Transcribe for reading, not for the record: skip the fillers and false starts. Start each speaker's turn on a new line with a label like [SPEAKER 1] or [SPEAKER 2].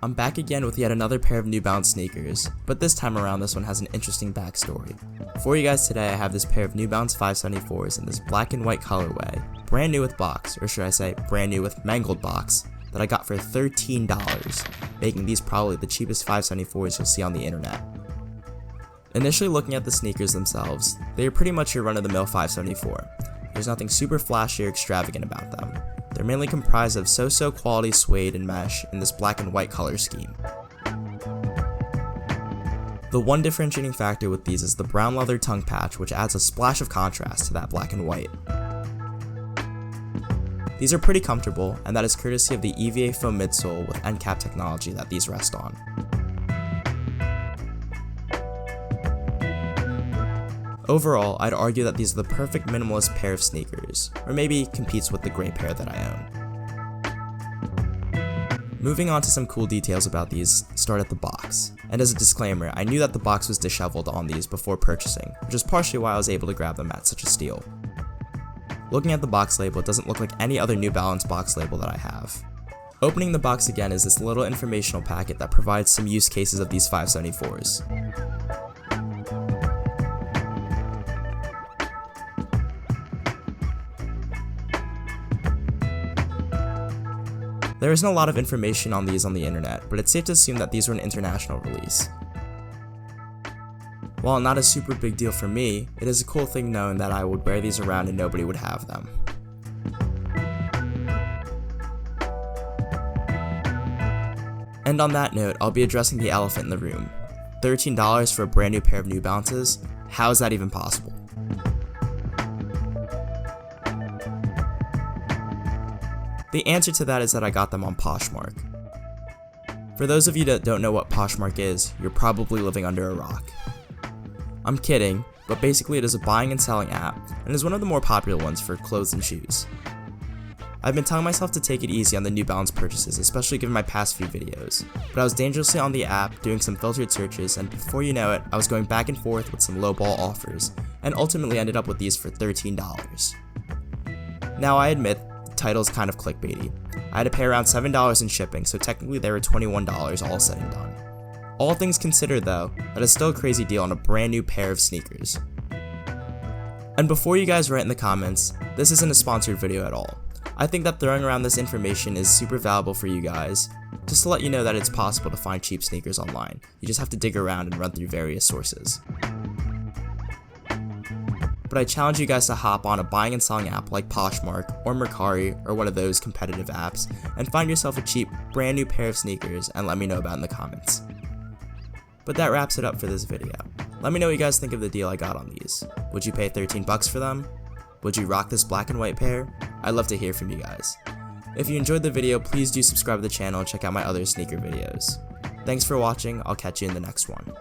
[SPEAKER 1] I'm back again with yet another pair of New Balance sneakers, but this time around this one has an interesting backstory. For you guys today I have this pair of New Balance 574s in this black and white colorway, brand new with box, or should I say brand new with mangled box, that I got for $13, making these probably the cheapest 574s you'll see on the internet. Initially looking at the sneakers themselves, they are pretty much your run-of-the-mill 574. There's nothing super flashy or extravagant about them. They're mainly comprised of so-so quality suede and mesh in this black and white color scheme. The one differentiating factor with these is the brown leather tongue patch, which adds a splash of contrast to that black and white. These are pretty comfortable, and that is courtesy of the EVA foam midsole with end cap technology that these rest on. Overall, I'd argue that these are the perfect minimalist pair of sneakers, or maybe competes with the gray pair that I own. Moving on to some cool details about these, start at the box. And as a disclaimer, I knew that the box was disheveled on these before purchasing, which is partially why I was able to grab them at such a steal. Looking at the box label, it doesn't look like any other New Balance box label that I have. Opening the box again is this little informational packet that provides some use cases of these 574s. There isn't a lot of information on these on the internet, but it's safe to assume that these were an international release. While not a super big deal for me, it is a cool thing knowing that I would wear these around and nobody would have them. And on that note, I'll be addressing the elephant in the room. $13 for a brand new pair of New Balances? How is that even possible? The answer to that is that I got them on Poshmark. For those of you that don't know what Poshmark is, you're probably living under a rock. I'm kidding, but basically it is a buying and selling app, and is one of the more popular ones for clothes and shoes. I've been telling myself to take it easy on the New Balance purchases, especially given my past few videos, but I was dangerously on the app doing some filtered searches, and before you know it, I was going back and forth with some lowball offers, and ultimately ended up with these for $13. Now I admit, title's kind of clickbaity. I had to pay around $7 in shipping, so technically they were $21 all said and done. All things considered though, that is still a crazy deal on a brand new pair of sneakers. And before you guys write in the comments, this isn't a sponsored video at all. I think that throwing around this information is super valuable for you guys, just to let you know that it's possible to find cheap sneakers online. You just have to dig around and run through various sources. But I challenge you guys to hop on a buying and selling app like Poshmark or Mercari or one of those competitive apps and find yourself a cheap, brand new pair of sneakers and let me know about it in the comments. But that wraps it up for this video. Let me know what you guys think of the deal I got on these. Would you pay $13 for them? Would you rock this black and white pair? I'd love to hear from you guys. If you enjoyed the video, please do subscribe to the channel and check out my other sneaker videos. Thanks for watching, I'll catch you in the next one.